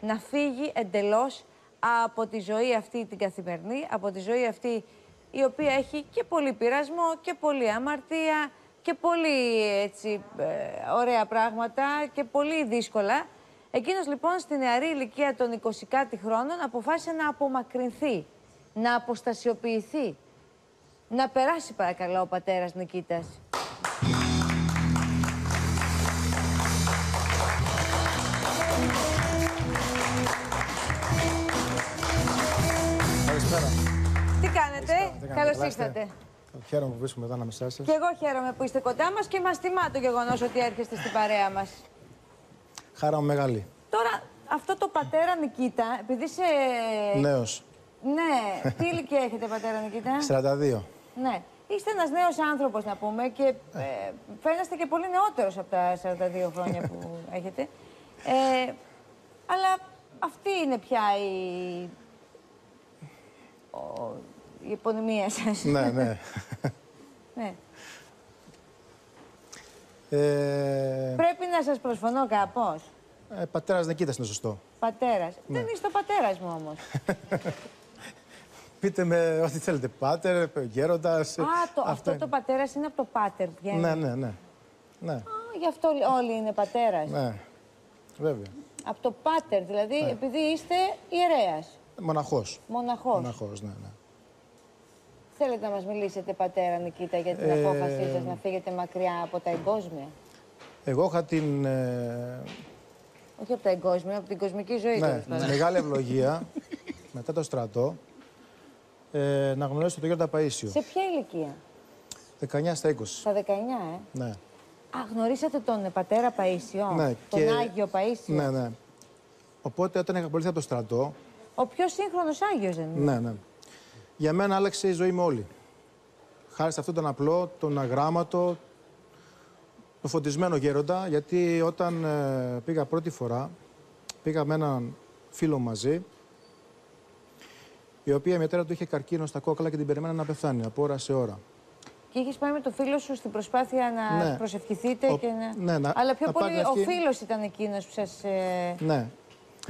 να φύγει εντελώς από τη ζωή αυτή την καθημερινή, από τη ζωή αυτή η οποία έχει και πολύ πειρασμό και πολύ αμαρτία και πολύ έτσι, ωραία πράγματα και πολύ δύσκολα. Εκείνος λοιπόν στη νεαρή ηλικία των 20 κάτι χρόνων αποφάσισε να απομακρυνθεί, να αποστασιοποιηθεί. Να περάσει παρακαλώ ο πατέρας Νικήτας. Καλησπέρα. Τι κάνετε, καλώς ήρθατε. Χαίρομαι που βρίσκομαι εδώ ανάμεσά σας. Και εγώ χαίρομαι που είστε κοντά μας και μας τιμά το γεγονός ότι έρχεστε στην παρέα μας. Χαρά μου μεγάλη. Τώρα, αυτό το πατέρα Νικήτα, επειδή είσαι... Νέος. Ναι, τι ηλικία έχετε πατέρα Νικήτα? 42. Ναι. Είστε ένας νέος άνθρωπος να πούμε και φαίνεστε και πολύ νεότερος από τα 42 χρόνια που έχετε. Αλλά αυτή είναι πια η επωνυμία σας. Ναι, ναι. Ναι. Πρέπει να σας προσφωνώ κάπως. Πατέρας Νικήτας είναι σωστό. Πατέρας. Ναι. Δεν είστε ο πατέρας μου όμως. Πείτε με ό,τι θέλετε. Πάτερ, γέροντας. Αυτό το πατέρας είναι από το πάτερ. Βγαίνει. Ναι, ναι, ναι. Ναι. Γι' αυτό όλοι είναι πατέρας. Ναι, βέβαια. Από το πάτερ, δηλαδή επειδή είστε ιερέας. Μοναχός. Μοναχός. Μοναχός, ναι, ναι. Θέλετε να μας μιλήσετε, πατέρα Νικήτα, για την απόφασή σας να φύγετε μακριά από τα εγκόσμια? Εγώ είχα την... Όχι από τα εγκόσμια, από την κοσμική ζωή. Ναι, μεγάλη ευλογία, μετά το στρατό, να γνωρίσω τον Γιώργο Παΐσιο. Σε ποια ηλικία? 19 στα 20. Στα 19, Ναι. Α, γνωρίσατε τον πατέρα Παΐσιο, Ναι, τον και... Άγιο Παΐσιο. Ναι, ναι. Οπότε όταν είχα απολυθεί από το στρατό... Ο πιο σύγχρονος Άγιος δεν είναι? Ναι, ναι. Για μένα άλλαξε η ζωή μου όλη. Χάρη σε αυτόν τον απλό, τον αγράμματο, τον φωτισμένο γέροντα, γιατί όταν πήγα πρώτη φορά, πήγα με έναν φίλο μαζί, η οποία η μητέρα του είχε καρκίνο στα κόκαλα και την περιμένει να πεθάνει από ώρα σε ώρα. Και είχες πάει με το φίλο σου στην προσπάθεια να προσευχηθείτε και να... Ναι, Αλλά πιο πολύ ο φίλος ήταν εκείνος που σας ναι.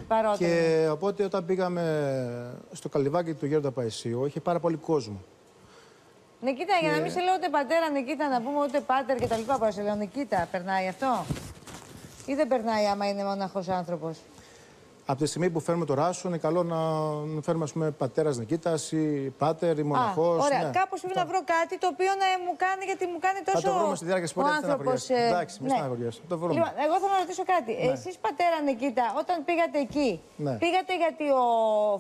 παρότρινε. Και οπότε όταν πήγαμε στο καλυβάκι του Γέροντα Παΐσιου, είχε πάρα πολύ κόσμο. Νικήτα, για να μην σε λέω ούτε πατέρα Νικήτα, να πούμε ούτε πάτερ και τα λοιπά, bara σε λέω Νικήτα, περνάει αυτό? Ή δεν περνάει άμα είναι μοναχός άνθρωπος? Από τη στιγμή που φέρνουμε το ράσο, είναι καλό να φέρουμε, ας πούμε, πατέρας Νικήτας ή πάτερ ή μοναχός. Ωραία, ναι. κάπως πρέπει να βρω κάτι το οποίο να μου κάνει, γιατί μου κάνει τόσο. Θα το βρούμε στη διάρκεια της πορείας, άνθρωπος. Εντάξει, μην στεναχωριέσαι. Το βρούμε. Λοιπόν, εγώ θέλω να ρωτήσω κάτι. Ναι. Εσείς, πατέρα Νικήτα, όταν πήγατε εκεί, ναι. πήγατε γιατί ο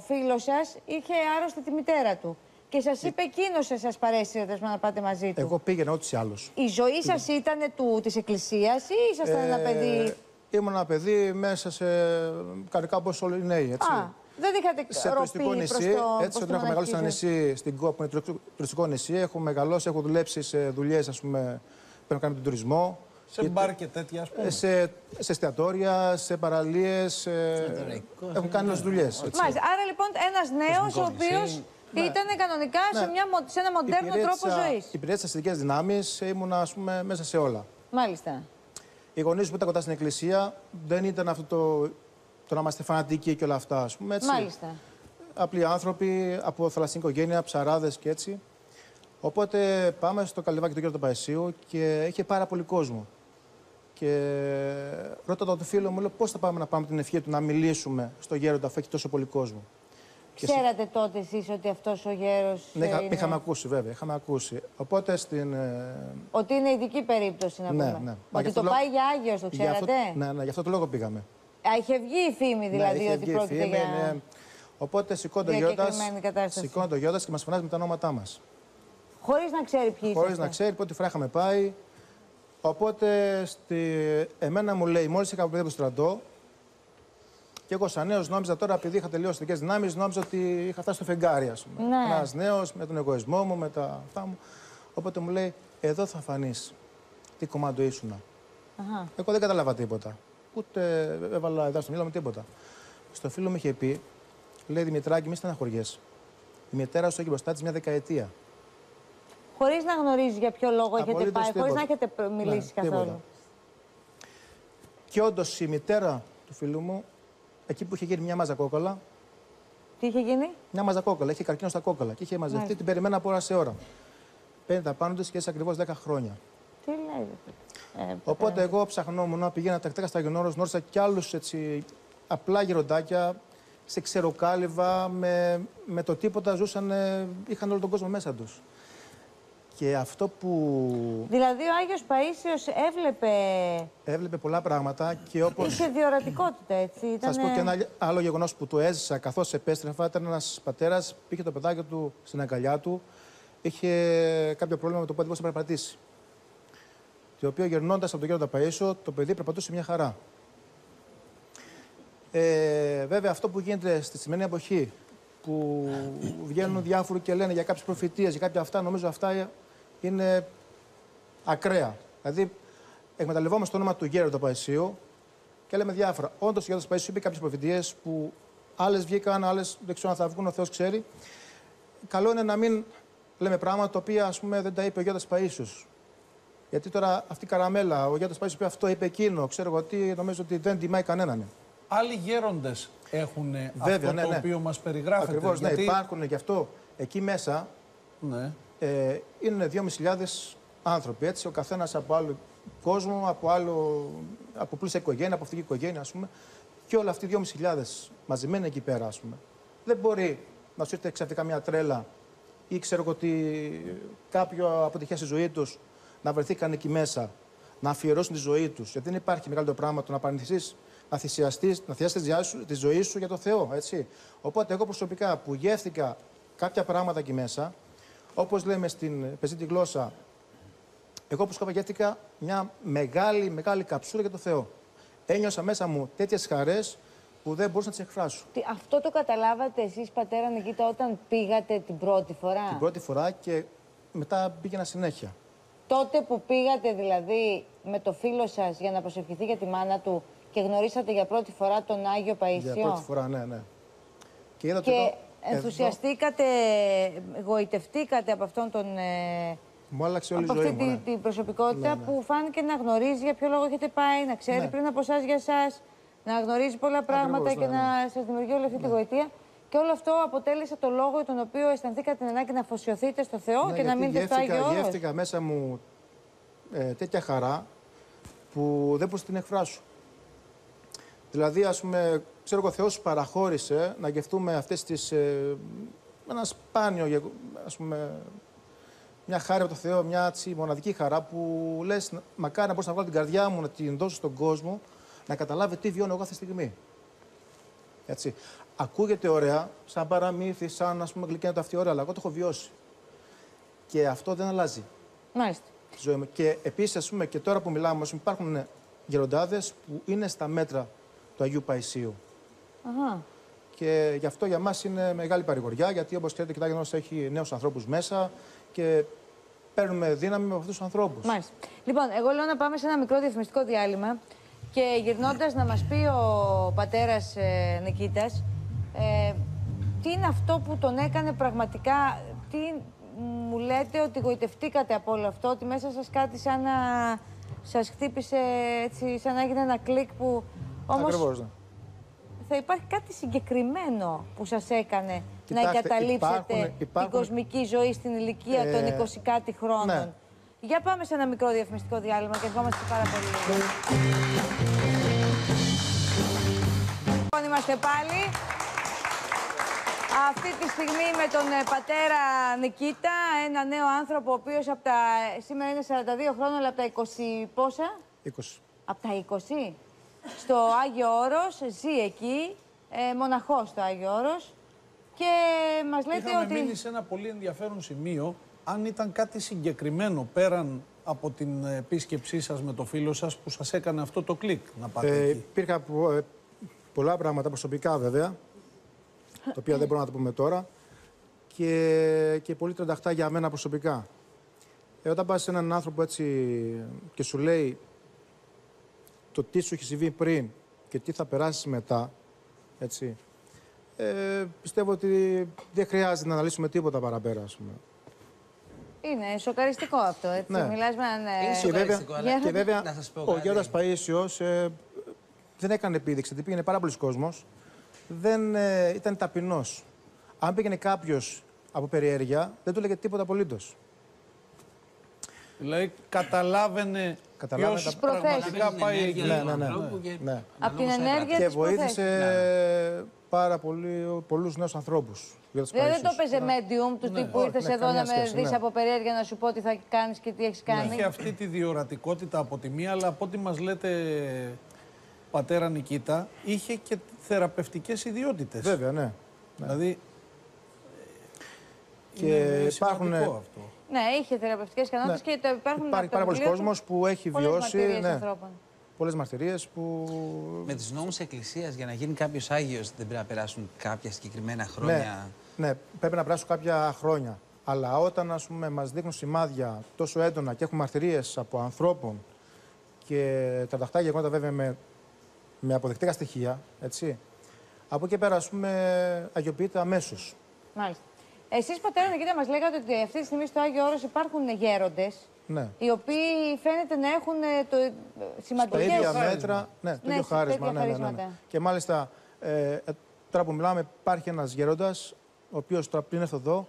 φίλος σας είχε άρρωστη τη μητέρα του. Και σας είπε εκείνος σας παρέσυρε να πάτε μαζί του? Εγώ πήγαινα ούτως ή άλλως. Η ζωή σας ήταν της εκκλησίας ή ήσασταν ένα παιδί? Ήμουν ένα παιδί μέσα σε κανονικά όπως όλοι οι νέοι, έτσι. Δεν είχατε σε τουριστικό νησί. Έτσι, όταν έχω μεγαλώσει ένα νησί στην ΚΟΑ, που είναι τουριστικό νησί, έχω μεγαλώσει, έχω δουλέψει σε δουλειές, ας πούμε, που έχουν κάνει τον τουρισμό. Σε μπαρ και τέτοια, ας πούμε. Σε εστιατόρια, σε παραλίες. Έχουν κάνει όλες δουλειές. Μάλιστα. Άρα λοιπόν ένας νέος ο οποίος ήταν κανονικά σε ένα μοντέρνο τρόπο ζωής. Υπηρέτησα στις αστυνομικές δυνάμεις, ήμουνα, ας πούμε, μέσα σε όλα. Μάλιστα. Οι γονείς που ήταν κοντά στην εκκλησία δεν ήταν αυτό το να είμαστε φανατικοί και όλα αυτά, ας πούμε, έτσι. Μάλιστα. Απλοί άνθρωποι από θαλασσινή οικογένεια, ψαράδες και έτσι. Οπότε πάμε στο καλυβάκι του Γιώργου Παΐσιου και είχε πάρα πολύ κόσμο. Και ρώτησα τον φίλο μου, λέω, πώς θα πάμε να πάμε την ευχή του να μιλήσουμε στο γέροντα αφού έχει τόσο πολύ κόσμο. Ξέρατε τότε εσείς ότι αυτός ο γέρος. Ναι, είχαμε ακούσει, βέβαια. Είχαμε ακούσει. Οπότε στην. Ότι είναι ειδική περίπτωση να πούμε. Ναι. Ότι το πάει για Άγιος, το ξέρατε? Ναι, γι' αυτό το λόγο πήγαμε. Είχε βγει η φήμη δηλαδή ότι πρόκειται για. Ναι. Οπότε σηκώνει το γέροντας και μας φωνάζει με τα ονόματά μας. Χωρίς να ξέρει ποιοι είστε. Χωρίς να ξέρει, πρώτη φορά είχαμε πάει. Οπότε εμένα μου λέει, μόλις είχα απολυθεί από το στρατό, και εγώ σαν νέος νόμιζα τώρα, επειδή είχα τελειώσει ειδικές δυνάμεις, νόμιζα ότι είχα φτάσει στο φεγγάρι, ας πούμε. Ναι. Ένας νέος με τον εγωισμό μου, με τα αυτά μου. Οπότε μου λέει, εδώ θα φανείς τι κομμάτι ήσουνα. Εγώ δεν κατάλαβα τίποτα. Ούτε έβαλα εδώ στο μυαλό μου τίποτα. Στο φίλο μου είχε πει, λέει, Δημητράκη, μη στεναχωριέσαι. Η μητέρα σου έχει μπροστά της μια δεκαετία. Χωρίς να γνωρίζει για ποιο λόγο έχετε πάει, χωρίς να έχετε μιλήσει καθόλου. Και όντως η μητέρα του φίλου μου εκεί που είχε γίνει μια μάζα κόκκαλα. Τι είχε γίνει? Μια μάζα κόκκαλα, είχε καρκίνο στα κόκκαλα και είχε μαζευτεί. Μάλιστα. Την περιμένα από ώρα σε ώρα. Παίρνει τα πάνω τη και έτσι ακριβώς 10 χρόνια. Τι λέει, Οπότε εγώ ψαχνόμουν, πήγαινα τακτικά στα Αγιονόρος, γνώρισα κι άλλους έτσι, απλά γεροντάκια, σε ξεροκάλυβα, με το τίποτα ζούσαν, είχαν όλο τον κόσμο μέσα τους. Και αυτό που... Δηλαδή ο Άγιος Παΐσιος Έβλεπε πολλά πράγματα και όπως... είχε διορατικότητα, έτσι. Θα σας πω και ένα άλλο γεγονός που το έζησα καθώς επέστρεφα. Ήταν ένας πατέρας, πήγε το παιδάκι του στην αγκαλιά του, είχε κάποιο πρόβλημα με το πόδι, μπορούσε να περπατήσει. Το οποίο γυρνώντας από τον Γέροντα Παΐσιο, το παιδί περπατούσε μια χαρά. Βέβαια, αυτό που γίνεται στη σημερινή εποχή, που βγαίνουν διάφοροι και λένε για κάποιες προφητείες, για κάποια αυτά, νομίζω αυτά είναι ακραία. Δηλαδή, εκμεταλλευόμαστε το όνομα του Γέροντα Παΐσιου και λέμε διάφορα. Όντως, ο Γέροντας Παΐσιος είπε κάποιες προφητείες που άλλες βγήκαν, άλλες δεν ξέρω αν θα βγουν, ο Θεός ξέρει. Καλό είναι να μην λέμε πράγματα τα οποία ας πούμε, δεν τα είπε ο Γέροντας Παΐσιος. Γιατί τώρα αυτή η καραμέλα, ο Γέροντας Παΐσιος είπε αυτό, είπε εκείνο, ξέρω εγώ τι, νομίζω ότι δεν τιμάει κανέναν. Άλλοι γέροντες έχουν Βέβαια, αυτό το οποίο μας περιγράφεται. Ακριβώς, γιατί... ναι, υπάρχουν γι' αυτό. Εκεί μέσα είναι 2.500 άνθρωποι, έτσι, ο καθένας από άλλο κόσμο, από πλούσια οικογένεια, από φτωχή οικογένεια, ας πούμε, και όλα αυτοί οι 2.500 μαζεμένοι εκεί πέρα, ας πούμε. Δεν μπορεί να σου έρθει ξαφνικά μια τρέλα ή ξέρω εγώ ότι κάποιο αποτυχία στη ζωή τους να βρεθήκαν εκεί μέσα, να αφιερώσουν τη ζωή τους. Γιατί δεν υπάρχει μεγάλο πράγμα το να παρνηθείς, να θυσιάσεις τη ζωή σου για το Θεό, έτσι. Οπότε εγώ προσωπικά που γεύτηκα κάποια πράγματα εκεί μέσα, όπως λέμε στην πεζίτη γλώσσα, εγώ προσωπικά γεύτηκα μια μεγάλη καψούρα για το Θεό. Ένιωσα μέσα μου τέτοιες χαρές που δεν μπορούσα να τις εκφράσω. Αυτό το καταλάβατε εσείς, πατέρα Νικήτα, όταν πήγατε την πρώτη φορά? Την πρώτη φορά και μετά πήγαινα συνέχεια. Τότε που πήγατε δηλαδή με το φίλο σας για να προσευχηθεί για τη μάνα του και γνωρίσατε για πρώτη φορά τον Άγιο Παΐσιο. Για πρώτη φορά, ναι. Και ενθουσιαστήκατε, γοητευτήκατε από αυτόν τον... Μου άλλαξε όλη η από ζωή αυτή μου, την προσωπικότητα που φάνηκε να γνωρίζει για ποιο λόγο έχετε πάει, να ξέρει πριν από εσάς για εσάς, να γνωρίζει πολλά πράγματα. Ακριβώς, και να σας δημιουργεί όλη αυτή τη γοητεία. Και όλο αυτό αποτέλεσε το λόγο για τον οποίο αισθανθήκατε την ανάγκη να αφοσιωθείτε στο Θεό και να μείνετε στο Άγιο Όρος. Γεύτηκα μέσα μου τέτοια χαρά που δεν μπορούσα να την εκφράσω. Δηλαδή, ας πούμε, ξέρω εγώ, ο Θεός παραχώρησε να γευτούμε αυτές τις... ένα σπάνιο, ας πούμε, μια χάρη από το Θεό, μια έτσι, μοναδική χαρά που λες, μακάρι να μπορούσα να βγάλω την καρδιά μου, να την δώσω στον κόσμο, να καταλάβει τι βιώνω εγώ αυτή τη στιγμή. Έτσι. Ακούγεται ωραία, σαν παραμύθι, σαν ας πούμε γλυκένεται αυτή η ώρα, αλλά εγώ το έχω βιώσει. Και αυτό δεν αλλάζει. Μάλιστα. Τη ζωή μου. Και επίσης, ας πούμε, και τώρα που μιλάμε, υπάρχουν γεροντάδες που είναι στα μέτρα του Αγίου Παϊσίου. Αχα. Και γι' αυτό για μας είναι μεγάλη παρηγοριά, γιατί όπως ξέρετε, κοιτάξτε, Άγιος έχει νέους ανθρώπους μέσα και παίρνουμε δύναμη με αυτούς τους ανθρώπους. Μάλιστα. Λοιπόν, εγώ λέω να πάμε σε ένα μικρό διαφημιστικό διάλειμμα και γυρνώντας να μας πει ο πατέρας Νικήτας τι είναι αυτό που τον έκανε πραγματικά, τι μου λέτε ότι γοητευτήκατε από όλο αυτό, ότι μέσα σας κάτι σαν να σας χτύπησε έτσι, σαν να έγινε ένα κλικ που όμως... Ακριβώς, ναι. Θα υπάρχει κάτι συγκεκριμένο που σας έκανε να εγκαταλείψετε την κοσμική ζωή στην ηλικία των 20 κάτι χρόνων. Ναι. Για πάμε σε ένα μικρό διαφημιστικό διάλειμμα και ερχόμαστε πάρα πολύ λίγο. Λοιπόν, είμαστε πάλι. Αυτή τη στιγμή με τον πατέρα Νικήτα, ένα νέο άνθρωπο, ο οποίος σήμερα είναι 42 χρόνια, αλλά από τα 20 πόσα? 20. Από τα 20. Στο Άγιο Όρος, ζει εκεί, μοναχός στο Άγιο Όρος. Και μας λέτε Είχαμε ότι... μείνει σε ένα πολύ ενδιαφέρον σημείο, αν ήταν κάτι συγκεκριμένο πέραν από την επίσκεψή σας με το φίλο σας που σας έκανε αυτό το κλικ να πάτε εκεί. Υπήρχαν πολλά πράγματα προσωπικά βέβαια, τα οποία δεν μπορούμε να το πούμε τώρα, και πολύ τρανταχτά για μένα προσωπικά. Όταν πας σε έναν άνθρωπο έτσι και σου λέει το τι σου έχει συμβεί πριν και τι θα περάσεις μετά, έτσι, πιστεύω ότι δεν χρειάζεται να αναλύσουμε τίποτα παραπέρα, ας πούμε. Είναι σοκαριστικό αυτό, έτσι. Ναι. Μιλάς με έναν... Είναι σοκαριστικό, αλλά Και βέβαια, να σας πω ο κάτι. Γέροντας Παΐσιος δεν έκανε επίδειξη, γιατί πήγαινε πάρα πολλοί κόσμος δεν ήταν ταπεινός. Αν πήγαινε κάποιος από περιέργεια, δεν του έλεγε τίποτα απολύτως. Δηλαδή καταλάβαινε ποιος πραγματικά πάει εκεί. Ναι. Από την ενέργεια Και της βοήθησε πάρα πολλούς νέους ανθρώπους. Δηλαδή δεν το έπαιζε medium του τύπου ήρθες εδώ να με δεις από περιέργεια να σου πω τι θα κάνεις και τι έχεις κάνει. Είχε αυτή τη διορατικότητα από τη μία, αλλά από ό,τι μας λέτε, πατέρα Νικήτα, είχε και θεραπευτικές ιδιότητες. Βέβαια, ναι. Δηλαδή. Και υπάρχουν. Αυτό. Ναι, είχε θεραπευτικές ικανότητες και υπάρχουν. Υπάρχει πάρα πολλοί κόσμος που έχει βιώσει. Πολλές μαρτυρίες που. Με τους νόμους της Εκκλησίας, για να γίνει κάποιος Άγιος, δεν πρέπει να περάσουν κάποια συγκεκριμένα χρόνια. Ναι, πρέπει να περάσουν κάποια χρόνια. Αλλά όταν, ας πούμε, μας δείχνουν σημάδια τόσο έντονα και έχουμε μαρτυρίες από ανθρώπων και τα τακτά γεγονότα βέβαια με αποδεκτικά στοιχεία, έτσι, από εκεί πέρα, ας πούμε, αγιοποιείται αμέσως. Μάλιστα. Εσείς, πατέρα Νικήτα, μας λέγατε ότι αυτή τη στιγμή στο Άγιο Όρος υπάρχουν γέροντες, ναι, οι οποίοι φαίνεται να έχουν σημαντικές... Στα ίδια μέτρα, ναι, το ίδιο χάρισμα. Ναι. Και μάλιστα, τώρα που μιλάμε, υπάρχει ένας γέροντας, ο οποίος τώρα πριν έρθω εδώ,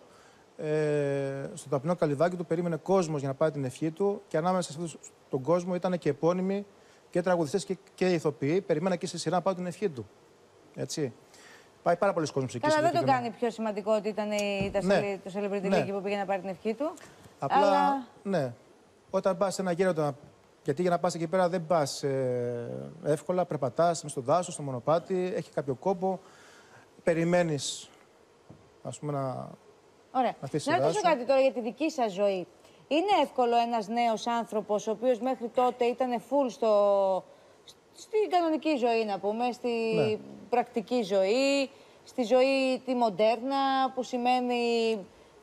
στο ταπεινό καλυβάκι του περίμενε κόσμος για να πάρει την ευχή του και ανάμεσα σε αυτόν τον κόσμο ήταν και επώνυμοι και τραγουδιστές και ηθοποιοί. Περίμενα και στη σειρά να πάρει την ευχή του. Έτσι. Πάει πάρα πολλοί κόσμος εκεί. Καλά, δεν το κάνει πιο σημαντικό ότι ήταν το Celebrity League που πήγε να πάρει την ευχή του. Απλά, ναι. Όταν πας σε ένα γέροντα, γιατί για να πας εκεί πέρα δεν πας εύκολα, περπατάς μες στο δάσος, στο μονοπάτι, έχει κάποιο κόπο, περιμένεις, ας πούμε, να. Ωραία. Να ρωτήσω κάτι τώρα για τη δική σας ζωή. Είναι εύκολο ένας νέος άνθρωπος, ο οποίος μέχρι τότε ήταν full στην κανονική ζωή, να πούμε, στη πρακτική ζωή, στη ζωή τη μοντέρνα, που σημαίνει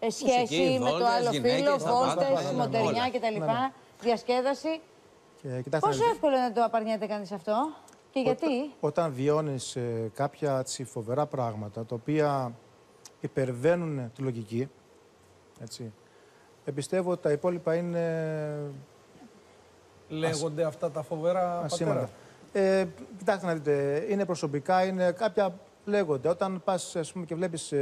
σχέση με το άλλο φίλο, βόλτες, μοντερνιά κτλ. Διασκέδαση. Πόσο εύκολο είναι να το απαρνιέται κανείς αυτό και γιατί? Όταν βιώνεις κάποια φοβερά πράγματα, τα οποία υπερβαίνουν τη λογική, έτσι, πιστεύω ότι τα υπόλοιπα είναι. Λέγονται αυτά τα φοβερά πατέρα. Κοιτάξτε να δείτε, είναι προσωπικά, είναι κάποια λέγονται. Όταν πας, ας πούμε, και βλέπεις,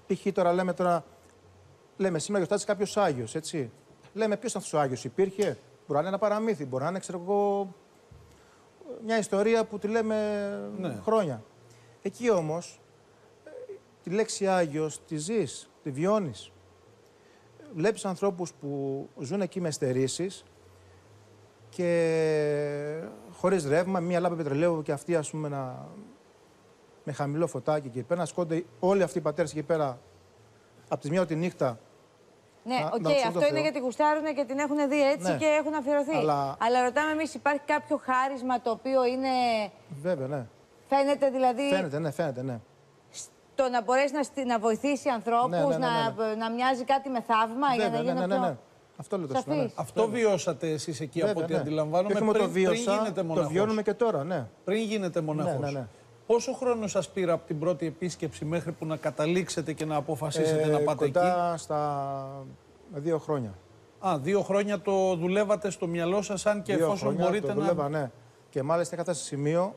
π.χ. τώρα λέμε σήμερα γιορτάζει κάποιος Άγιος, έτσι. Λέμε ποιος ήταν αυτός ο Άγιος, υπήρχε, μπορεί να είναι ένα παραμύθι, μπορεί να είναι, ξέρω εγώ, μια ιστορία που τη λέμε χρόνια. Εκεί όμως, τη λέξη Άγιος τη ζεις, τη βιώνεις. Βλέπεις ανθρώπους που ζουν εκεί με στερήσεις και χωρίς ρεύμα, μία λάμπα πετρελαίου και αυτή, ας πούμε, με χαμηλό φωτάκι εκεί πέρα, να σκόνται όλοι αυτοί οι πατέρες εκεί πέρα από τη μία τη νύχτα. Ναι, αυτό είναι γιατί γουστάρουν και την έχουν δει έτσι και έχουν αφιερωθεί. Αλλά ρωτάμε εμείς, υπάρχει κάποιο χάρισμα το οποίο είναι. Βέβαια, ναι. Φαίνεται δηλαδή. Φαίνεται, ναι. Το να μπορέσει να βοηθήσει ανθρώπους, να μοιάζει κάτι με θαύμα, για να γίνει αυτό. Ναι. Αυτό λέω το σωστό. Αυτό βιώσατε εσείς εκεί, από ό,τι αντιλαμβάνομαι, πριν γίνετε μοναχός. Το βιώνουμε και τώρα, ναι. Πριν γίνετε μοναχός. Ναι. Πόσο χρόνο σας πήρε από την πρώτη επίσκεψη μέχρι που να καταλήξετε και να αποφασίσετε να πάτε εκεί? Κοντά στα 2 χρόνια. 2 χρόνια το δουλεύατε στο μυαλό σας, αν και εφόσον μπορείτε το δουλεύα, ναι. Και μάλιστα είχα φτάσει σε σημείο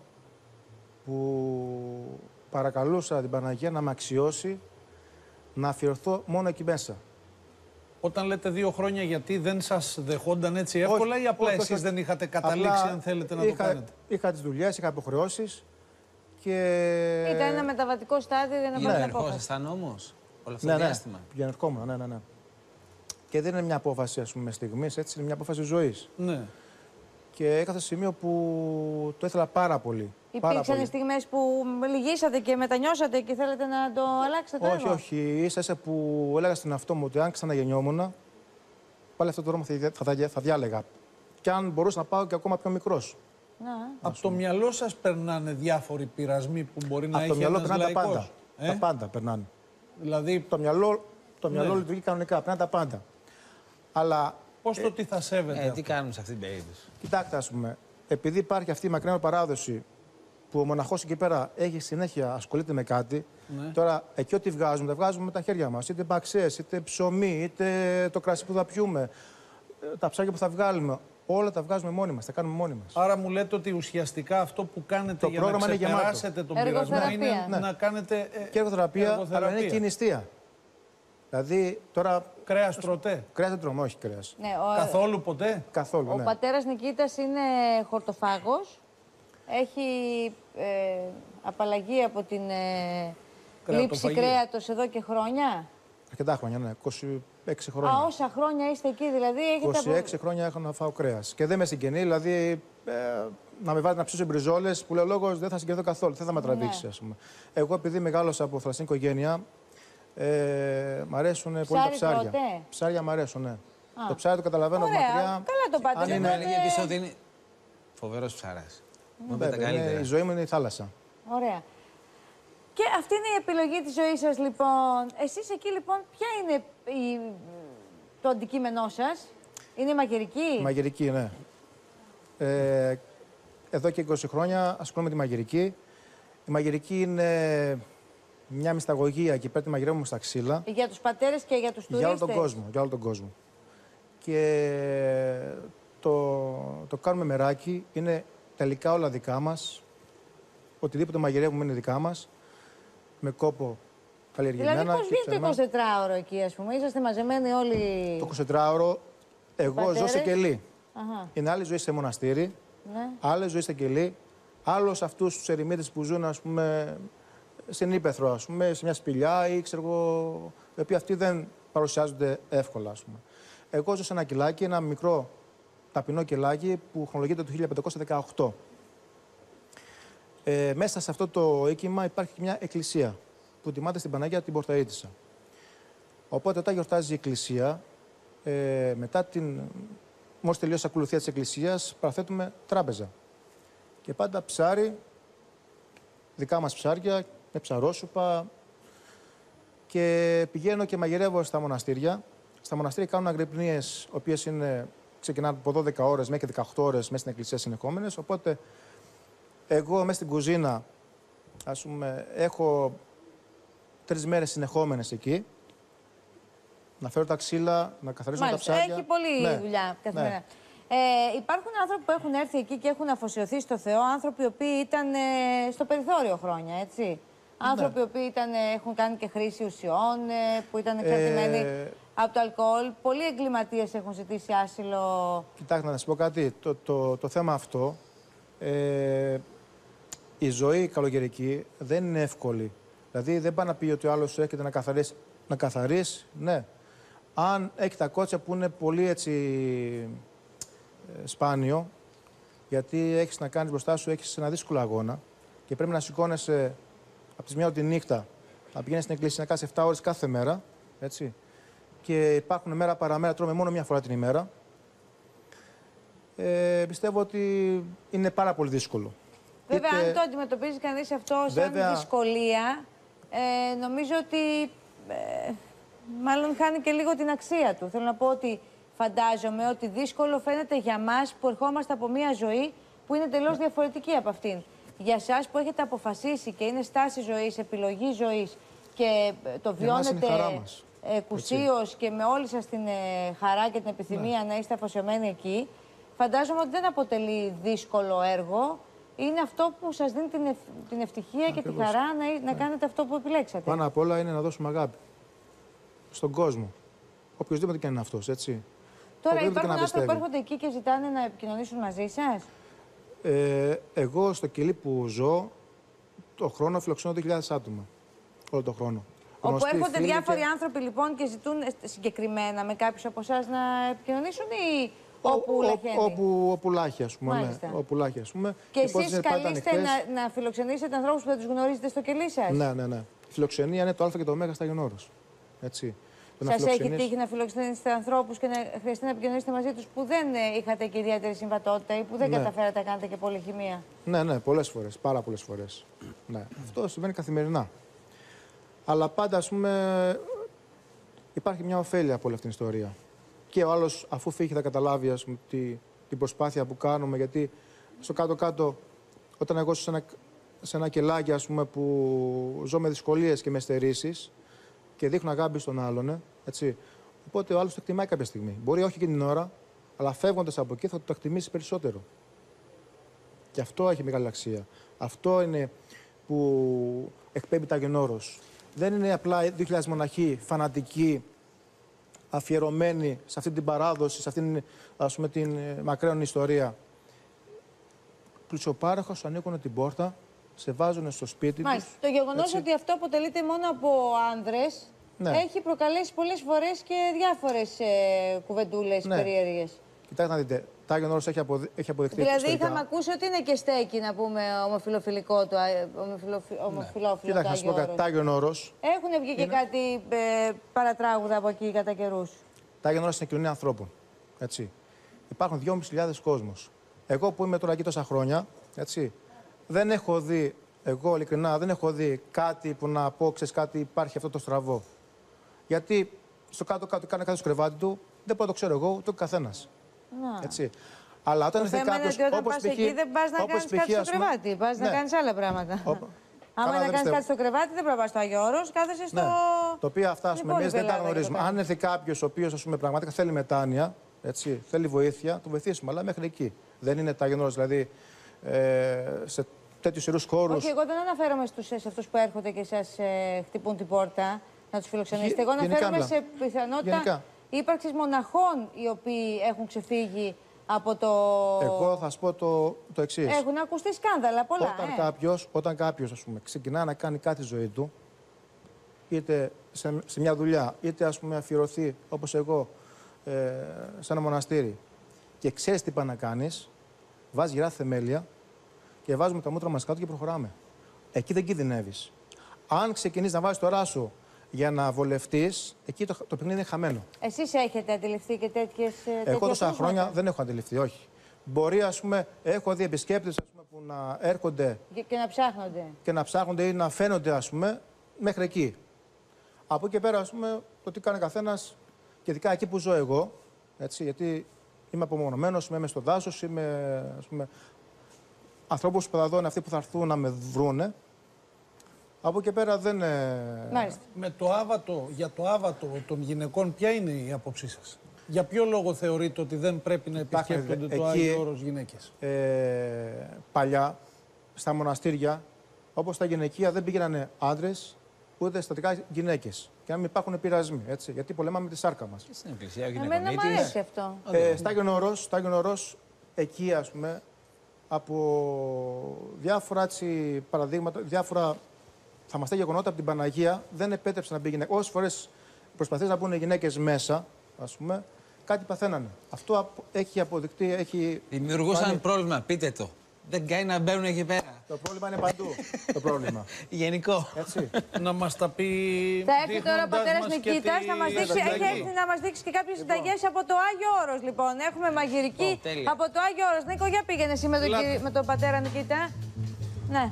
που παρακαλούσα την Παναγία να με αξιώσει να αφιερωθώ μόνο εκεί μέσα. Όταν λέτε 2 χρόνια, γιατί δεν σας δεχόνταν έτσι εύκολα ή απλά εσείς δεν είχατε καταλήξει αν θέλετε να το κάνετε? Είχα τις δουλειές, είχα υποχρεώσεις και. Ήταν ένα μεταβατικό στάδιο για να πάρει την απόφαση. Ερχόσασταν όμως όλο αυτό το διάστημα? Ναι, ερχόμουν, ναι. Και δεν είναι μια απόφαση, ας πούμε, στιγμής, έτσι, είναι μια απόφαση ζωής. Ναι. Και είχα στο σημείο που το ήθελα πάρα πολύ. Υπήρξαν στιγμές που λυγίσατε και μετανιώσατε και θέλετε να το αλλάξετε? Όχι. Ίσα που έλεγα στον εαυτό μου ότι αν ξαναγεννιόμουν, πάλι αυτό το δρόμο θα διάλεγα. Και αν μπορούσα να πάω και ακόμα πιο μικρός. Από το μυαλό σας περνάνε διάφοροι πειρασμοί που μπορεί να έχει ένας λαϊκός? Τα πάντα περνάνε. Δηλαδή. Το μυαλό λειτουργεί κανονικά, περνάνε τα πάντα. Αλλά. Πώς το τι θα σέβεται? Τι κάνουμε σε αυτή την περίπτωση? Κοιτάξτε, ας πούμε, επειδή υπάρχει αυτή η μακριά παράδοση που ο μοναχός εκεί πέρα έχει συνέχεια ασχολείται με κάτι. Ναι. Τώρα, εκεί ό,τι βγάζουμε, τα βγάζουμε με τα χέρια μας. Είτε μπαξές, είτε ψωμί, είτε το κρασί που θα πιούμε, τα ψάρια που θα βγάλουμε. Όλα τα βγάζουμε μόνοι μας, τα κάνουμε μόνοι μας. Άρα μου λέτε ότι ουσιαστικά αυτό που κάνετε Το για να πρόγραμμα είναι γεμάτο. ξεπεράσετε τον πειρασμό είναι Εργοθεραπεία. να κάνετε Και εργοθεραπεία, αλλά είναι και η νηστεία. Δηλαδή τώρα. Κρέας τρώτε? Κρέας δεν τρώμε, όχι κρέας. Ναι, Καθόλου ποτέ? Καθόλου. Ο Ναι. πατέρας Νικήτας είναι χορτοφάγος. Έχει απαλλαγή από την λήψη Κρεατοφαγία. κρέατος εδώ και χρόνια. Αρκετά χρόνια, ναι. 26 χρόνια. Α, όσα χρόνια είστε εκεί, δηλαδή έχετε 26 χρόνια έχω να φάω κρέας. Και δεν με συγγενεί, δηλαδή να με βάλει να ψήσω μπριζόλες που λέει λόγος δεν θα συγκεντρώ καθόλου, δεν θα με τραβήξει, ας πούμε. Εγώ επειδή μεγάλωσα από θρασινή οικογένεια, μ' αρέσουν πολύ τα ψάρια. Τρώτε? Ψάρια μ' αρέσουν, ναι. Το ψάρι το καταλαβαίνω Ωραία, μακριά. καλά το πάτε. Αν Μου είναι- έλεγε επίσης ότι είναι φοβερός ψάρας. Μου είπε τα Βέβαια, καλύτερα. η ζωή μου είναι η θάλασσα. Ωραία. Και αυτή είναι η επιλογή της ζωής σας, λοιπόν. Εσείς εκεί, λοιπόν, ποια είναι το αντικείμενό σας? Είναι μαγειρική? Μαγειρική, ναι. Εδώ και 20 χρόνια ασχολούμαι με τη μαγειρική. Η μαγειρική είναι μια μυσταγωγία και πρέπει να μαγειρεύουμε στα ξύλα. Για τους πατέρες και για τους τουρίστες? Για όλο τον κόσμο. Για όλο τον κόσμο. Και το κάνουμε μεράκι. Είναι τελικά όλα δικά μας. Οτιδήποτε μαγειρεύουμε είναι δικά μας. Με κόπο καλλιεργημένα. Δηλαδή, πώς και βγαίνει το 24ωρο εκεί, ας πούμε? Είσαστε μαζεμένοι όλοι. Το 24ωρο εγώ πατέρες. ζω σε κελί. Αχα. Είναι άλλη ζωή σε μοναστήρι, Ναι. άλλη ζωή σε κελί. Άλλο αυτούς τους ερημίτες που ζουν, ας πούμε, στην Ήπεθρο, ας πούμε, σε μια σπηλιά ή ξέρω εγώ, οι οποίοι αυτοί δεν παρουσιάζονται εύκολα, ας πούμε. Εγώ ζω σε ένα κελάκι, ένα μικρό ταπεινό κελάκι που χρονολογείται το 1518. Μέσα σε αυτό το οίκημα υπάρχει μια εκκλησία που τιμάται στην Παναγία την Πορταΐτισσα. Οπότε όταν γιορτάζει η εκκλησία, μόλις τελειώσει η ακολουθία της εκκλησίας, παραθέτουμε τράπεζα. Και πάντα ψάρι, δικά μας ψάρια, με ψαρόσουπα. Και πηγαίνω και μαγειρεύω στα μοναστήρια. Στα μοναστήρια κάνουν αγρυπνίες, οι οποίες ξεκινάνε από 12 ώρες μέχρι και 18 ώρες μέσα στην εκκλησία συνεχόμενες. Οπότε εγώ μέσα στην κουζίνα, ας πούμε, έχω 3 μέρες συνεχόμενες εκεί. Να φέρω τα ξύλα, να καθαρίσω τα Μάλιστα, ψάρια. έχει πολλή Ναι. δουλειά καθημερινά. Ναι. Υπάρχουν άνθρωποι που έχουν έρθει εκεί και έχουν αφοσιωθεί στο Θεό, άνθρωποι οι οποίοι ήταν στο περιθώριο χρόνια, έτσι. Άνθρωποι οι οποίοι έχουν κάνει και χρήση ουσιών, που ήταν κρατημένοι από το αλκοόλ. Πολλοί εγκληματίες έχουν ζητήσει άσυλο. Κοιτάξτε, να σας πω κάτι. Το θέμα αυτό, η ζωή καλοκαιρική δεν είναι εύκολη. Δηλαδή δεν πάει να πει ότι ο άλλος έρχεται να καθαρίσει. Να καθαρίσει, ναι. Αν έχει τα κότσια που είναι πολύ έτσι σπάνιο, γιατί έχεις να κάνεις μπροστά σου, έχεις ένα δύσκολο αγώνα και πρέπει να σηκώνεσαι από τις 1 τη νύχτα, να πηγαίνεις στην εκκλησία να κάνεις 7 ώρες κάθε μέρα, έτσι. Και υπάρχουν μέρα παραμέρα, τρώμε μόνο μια φορά την ημέρα. Πιστεύω ότι είναι πάρα πολύ δύσκολο. Βέβαια, αν το αντιμετωπίζει κανείς αυτό σαν δυσκολία, νομίζω ότι μάλλον χάνει και λίγο την αξία του. Θέλω να πω ότι φαντάζομαι ότι δύσκολο φαίνεται για μας που ερχόμαστε από μια ζωή που είναι τελώς διαφορετική από αυτήν. Για εσάς που έχετε αποφασίσει και είναι στάση ζωής, επιλογή ζωής και το βιώνετε εκουσίως και με όλη σας την χαρά και την επιθυμία να είστε αφοσιωμένοι εκεί, φαντάζομαι ότι δεν αποτελεί δύσκολο έργο. Είναι αυτό που σας δίνει την ευτυχία και τη χαρά να κάνετε αυτό που επιλέξατε. Πάνω απ' όλα είναι να δώσουμε αγάπη στον κόσμο. Οποιοςδήποτε και αν είναι αυτός, έτσι. Τώρα υπάρχουν άνθρωποι που έρχονται εκεί και ζητάνε να επικοινωνήσουν μαζί σας. Εγώ στο κελί που ζω, το χρόνο φιλοξενώ 2.000 άτομα. Όλο το χρόνο. Όπου έρχονται διάφοροι άνθρωποι λοιπόν και ζητούν συγκεκριμένα με κάποιους από εσάς να επικοινωνήσουν ή όπου λαχαίνει. Όπου λάχει, ας πούμε. Ναι, όπου λάχει, ας πούμε. Και εσείς καλείστε να φιλοξενήσετε ανθρώπους που δεν τους γνωρίζετε στο κελί σας. Ναι, ναι, ναι. Η φιλοξενία είναι το α και το ω στα γενόρος. Έτσι. Σας έχει τύχει να φιλοξενήσετε ανθρώπους και να χρειαστεί να επικοινωνήσετε μαζί τους που δεν είχατε και ιδιαίτερη συμβατότητα ή που δεν καταφέρατε να κάνετε και πολυχημία. Ναι, ναι, πολλές φορές. Πάρα πολλές φορές. Ναι. Αυτό συμβαίνει καθημερινά. Αλλά πάντα, ας πούμε, υπάρχει μια ωφέλεια από όλη αυτή την ιστορία. Και ο άλλος, αφού φύγει, θα καταλάβει, ας πούμε, την προσπάθεια που κάνουμε. Γιατί στο κάτω-κάτω, όταν εγώ ζω σε ένα κελάκι, ας πούμε, που ζω με δυσκολίες και με στερήσεις και δείχνω αγάπη στον άλλον, έτσι. Οπότε ο άλλος το εκτιμάει κάποια στιγμή. Μπορεί όχι εκείνη την ώρα, Αλλά φεύγοντας από εκεί θα το εκτιμήσει περισσότερο. Και αυτό έχει μεγάλη αξία. Αυτό είναι που εκπέμπει τα Αγιονόρος. Δεν είναι απλά 2.000 μοναχοί φανατικοί, αφιερωμένοι σε αυτή την παράδοση, σε αυτήν, ας πούμε, την μακραίωνη ιστορία. Πλουσιοπάροχα σου ανοίγουν την πόρτα, σε βάζουν στο σπίτι τους. Το γεγονός ότι αυτό αποτελείται μόνο από άνδρες έχει προκαλέσει πολλές φορές και διάφορες κουβεντούλες περίεργες. Κοιτάξτε να δείτε, τα Άγιον Όρος έχει αποδειχθεί. Δηλαδή, είχαμε ακούσει ότι είναι και στέκει, να πούμε, ομοφιλοφιλικό το ομοφιλόφιλο. Κοιτάξτε, να σου πω κάτι. Τα Άγιον Όρος. Έχουν βγει και κάτι παρατράγουδα από εκεί κατά καιρούς. Τα Άγιον Όρος είναι κοινωνία ανθρώπων. Έτσι. Υπάρχουν 2.500 κόσμος. Εγώ που είμαι τώρα εκεί τόσα χρόνια, έτσι, δεν έχω δει, εγώ ειλικρινά δεν έχω δει κάτι που να πω, ξέρεις κάτι, υπάρχει αυτό το στραβό. Γιατί στο κάτω-κάτω κάνει κάτι στο κρεβάτι του, δεν μπορώ να το ξέρω εγώ, ούτε ο καθένας. Έτσι. Αλλά όταν έρθει κάποιος. Όταν πας εκεί δεν πας να κάνεις κάτι στο κρεβάτι, πας να κάνεις άλλα πράγματα. Άμα να κάνεις κάτι στο κρεβάτι, δεν πρέπει να πας στο Άγιο Όρος, κάθεσαι στο. Το οποίο αυτά εμείς δεν τα γνωρίζουμε. Αν έρθει κάποιος ο οποίος πραγματικά θέλει μετάνοια, έτσι, θέλει βοήθεια, το βοηθήσουμε. Αλλά μέχρι εκεί. Δεν είναι τα Άγιον Όρος, δηλαδή σε τέτοιους ιερούς χώρους. Όχι, εγώ δεν αναφέρομαι σε αυτούς που έρχονται και σας χτυπούν την πόρτα να τους φιλοξενήσετε. Εγώ αναφέρομαι σε πιθανότητα ύπαρξης μοναχών οι οποίοι έχουν ξεφύγει από το. Εγώ θα σου πω το εξής. Έχουν ακουστεί σκάνδαλα πολλά. Όταν κάποιος ας πούμε, ξεκινά να κάνει κάτι στη ζωή του, είτε σε μια δουλειά, είτε ας πούμε, αφιερωθεί όπως εγώ σε ένα μοναστήρι και ξέρεις τι πάει να κάνεις, βάζει γερά θεμέλια και βάζουμε τα μούτρα μας κάτω και προχωράμε. Εκεί δεν κινδυνεύεις. Αν ξεκινείς να βάζεις το ράσο για να βολευτείς, εκεί το παιχνίδι είναι χαμένο. Εσείς έχετε αντιληφθεί και τέτοιες. Εγώ τόσα χρόνια δεν έχω αντιληφθεί, όχι. Μπορεί, ας πούμε, έχω δει επισκέπτες που να έρχονται. Και να ψάχνονται. Και να ψάχνονται ή να φαίνονται, ας πούμε, μέχρι εκεί. Από εκεί πέρα, ας πούμε, το τι κάνει καθένας, και ειδικά εκεί που ζω εγώ, έτσι, γιατί είμαι απομονωμένος, είμαι στο δάσος, είμαι, ας πούμε, ανθρώπους που θα δω είναι αυτοί που θα έρθουν να με βρούνε. Από εκεί πέρα δεν. Με το άβατο, για το άβατο των γυναικών, ποια είναι η άποψή σας? Για ποιο λόγο θεωρείτε ότι δεν πρέπει να επισκέπτονται το Άγιο Όρος γυναίκες? Παλιά, στα μοναστήρια, όπως τα γυναικεία, δεν πήγαιναν άντρες, ούτε στατικά γυναίκες. Και να μην υπάρχουν πειρασμοί, έτσι, γιατί πολεμάμε τη σάρκα μας. Στην Εκκλησία, εμένα μου αρέσει αυτό. Στα Άγιον Όρος, εκεί, ας πούμε, από διάφορα έτσι, παραδείγματα, διάφορα θαυμαστά γεγονότα από την Παναγία, δεν επέτρεψε να μπει γυναίκα. Όσες φορές προσπαθείς να μπουν οι γυναίκες μέσα, ας πούμε, κάτι παθαίνανε. Αυτό έχει αποδεικτεί, δημιουργούσαν πρόβλημα, πείτε το. Δεν κάνει να μπαίνουν εκεί πέρα. Το πρόβλημα είναι παντού. Το πρόβλημα. Γενικό. Έτσι. Να μας τα πει. Θα έρθει τώρα ο πατέρας Νικήτας έχει έρθει να μας δείξει και κάποιες συνταγές από το Άγιο Όρος. Λοιπόν, έχουμε μαγειρική από το Άγιο Όρος. Νίκο, για πήγαινε εσύ με τον πατέρα Νικήτα. Ναι.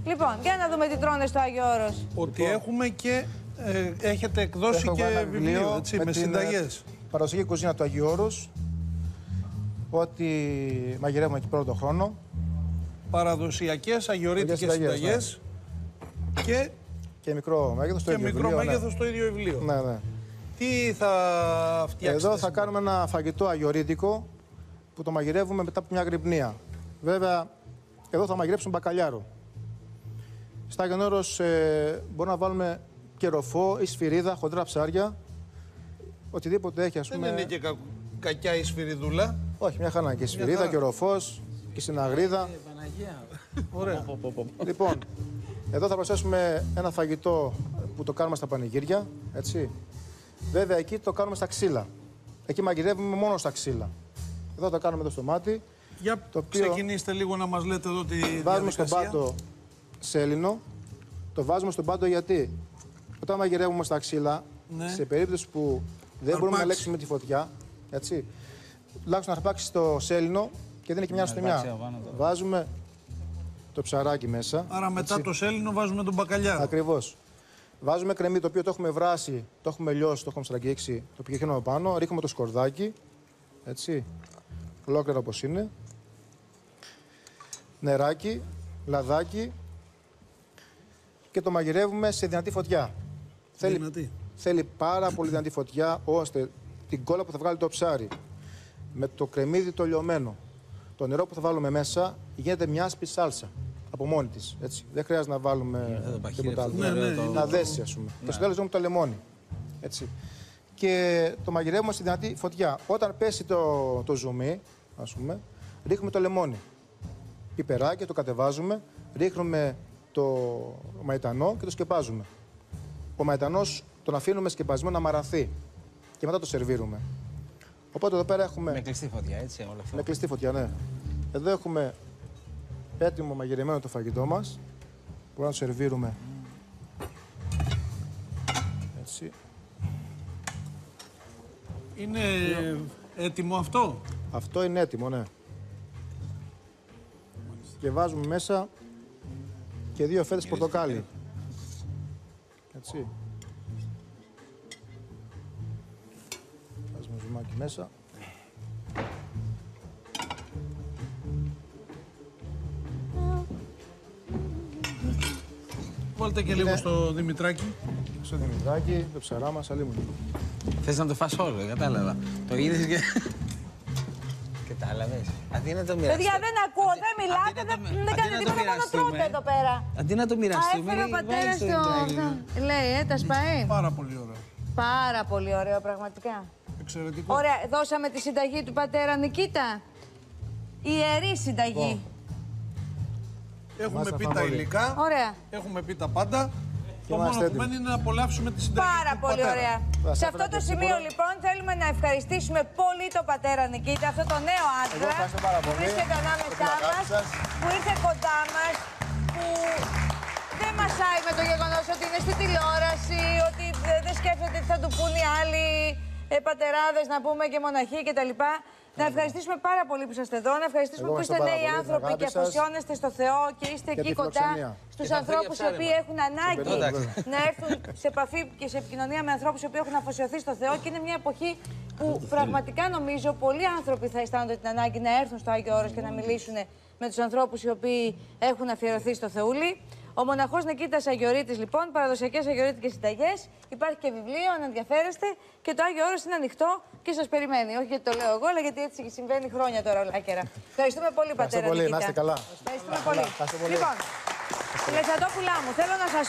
Λοιπόν, για να δούμε τι τρώνε στο Άγιο Όρος. Ότι έχουμε και έχετε εκδώσει και βιβλίο, έτσι, με συνταγές. Παραδοσιακή κουζίνα του Αγίου Όρους. Ό,τι μαγειρεύουμε εκεί πρώτο χρόνο. Παραδοσιακές αγιορείτικες συνταγές. Ναι. Και μικρό μέγεθος στο ίδιο βιβλίο. Και μικρό μέγεθος στο ίδιο βιβλίο. Ναι, ναι. Τι θα φτιάξετε? Εδώ θα κάνουμε ένα φαγητό αγιορείτικο που το μαγειρεύουμε μετά από μια γρυπνία. Βέβαια, εδώ θα μαγειρέψουμε μπακαλιάρο. Στα Άγιον Όρος μπορούμε να βάλουμε και ροφό ή σφυρίδα, χοντρά ψάρια. Οτιδήποτε έχει, ας πούμε. Δεν είναι και κακιά η σφυριδούλα. Όχι, μια χαρά. Και σφυρίδα και ροφός και συναγρίδα. Ωραία. Λοιπόν, εδώ θα προσθέσουμε ένα φαγητό που το κάνουμε στα πανηγύρια, έτσι. Βέβαια, εκεί το κάνουμε στα ξύλα. Εκεί μαγειρεύουμε μόνο στα ξύλα. Εδώ το κάνουμε στο μάτι. Για ξεκινήστε λίγο να μας λέτε εδώ τη διαδικασία. Βάζουμε στον πάτο σέλινο. Το βάζουμε στον πάτο γιατί όταν μαγειρεύουμε στα ξύλα, σε περίπτωση που δεν μπορούμε να ελέγξουμε τη φωτιά, έτσι, τουλάχιστον να αρπάξει το σέλινο και δεν είναι και μια αστομιά. Βάζουμε το ψαράκι μέσα. Άρα μετά το σέλινο βάζουμε τον μπακαλιάρο. Ακριβώς. Βάζουμε κρεμμύδι το οποίο το έχουμε βράσει, το έχουμε λιώσει, το έχουμε στραγγίξει, το πηγαίνουμε πάνω. Ρίχνουμε το σκορδάκι, έτσι, ολόκληρο όπως είναι. Νεράκι, λαδάκι και το μαγειρεύουμε σε δυνατή φωτιά. Δυνατή. θέλει πάρα πολύ δυνατή φωτιά, ώστε την κόλλα που θα βγάλει το ψάρι με το κρεμμύδι το λιωμένο, το νερό που θα βάλουμε μέσα, γίνεται μια άσπρη σάλσα από μόνη της. Δεν χρειάζεται να βάλουμε τίποτα άλλο. Να δέσει, ας πούμε. Και στο τέλος δούμε το λεμόνι. Έτσι. Και το μαγειρεύουμε στη δυνατή φωτιά. Όταν πέσει το ζουμί, ας πούμε, ρίχνουμε το λεμόνι. Πιπεράκι, το κατεβάζουμε, ρίχνουμε το μαϊτανό και το σκεπάζουμε. Ο μαϊτανός τον αφήνουμε σκεπασμένο να μαραθεί και μετά το σερβίρουμε. Οπότε εδώ πέρα έχουμε... Με κλειστή φωτιά, έτσι, όλο αυτό. Με κλειστή φωτιά, ναι. Εδώ έχουμε έτοιμο μαγειρεμένο το φαγητό μας. Μπορούμε να το σερβίρουμε. Έτσι. Είναι έτοιμο αυτό? Αυτό είναι έτοιμο, ναι. Και βάζουμε μέσα και 2 φέτες πορτοκάλι. Έτσι. Βάζουμε ζουμάκι μέσα. Βάλτε και λίγο στο Δημητράκη. Στο Δημητράκη, το ψαρά μας, αλλήμον. Θες να το φας όλο, κατάλαβα. Το είδες και... Κατάλαβες. Αντί να το μοιραστούμε. Παιδιά, δεν ακούω, δεν μιλάτε, δεν κάνετε τίποτα, μόνο τρώτε εδώ πέρα. Αντί να το μοιραστούμε, έφερε ο πατέρας το... Λέει, τα σπαεί. Πάρα πολύ ωραίο. Πάρα πολύ ωραίο, πραγματικά. Εξαιρετικό. Ωραία, δώσαμε τη συνταγή του πατέρα Νικήτα. Ιερή συνταγή. Έχουμε πει τα υλικά. Ωραία. Έχουμε πει τα πάντα. Το μόνο που μένει είναι να απολαύσουμε τη συνταγή. Πάρα του πολύ πατέρα. ωραία. Σε αυτό το σημείο λοιπόν θέλουμε να ευχαριστήσουμε πολύ τον πατέρα Νικήτα, αυτό το νέο άντρα που βρίσκεται ανάμεσά μας, που ήρθε κοντά μας, που δεν μασάει με το γεγονός ότι είναι στη τηλεόραση, ότι δεν σκέφτεται τι θα του πούν οι άλλοι πατεράδες, να πούμε, και μοναχοί κτλ. Να ευχαριστήσουμε πάρα πολύ που είσαστε εδώ, να ευχαριστήσουμε που είστε νέοι άνθρωποι και αφοσιώνεστε στο Θεό και είστε εκεί κοντά στους ανθρώπους οι οποίοι έχουν ανάγκη να έρθουν σε επαφή και σε επικοινωνία με ανθρώπους οι οποίοι έχουν αφοσιωθεί στο Θεό. Και είναι μια εποχή που πραγματικά νομίζω πολλοί άνθρωποι θα αισθάνονται την ανάγκη να έρθουν στο Άγιο Όρος και να μιλήσουν με τους ανθρώπους οι οποίοι έχουν αφιερωθεί στο Θεούλη. Ο μοναχός Νικήτας Αγιορείτης, λοιπόν, παραδοσιακές αγιορείτικες συνταγές. Υπάρχει και βιβλίο, αν ενδιαφέρεστε. Και το Άγιο Όρος είναι ανοιχτό και σας περιμένει. Όχι γιατί το λέω εγώ, αλλά γιατί έτσι συμβαίνει χρόνια τώρα ολάκερα. Ευχαριστούμε πολύ, πατέρα Νικήτα. Να είστε καλά. Ευχαριστούμε πολύ. Λοιπόν, Λεσσαντόπουλά μου, θέλω να σας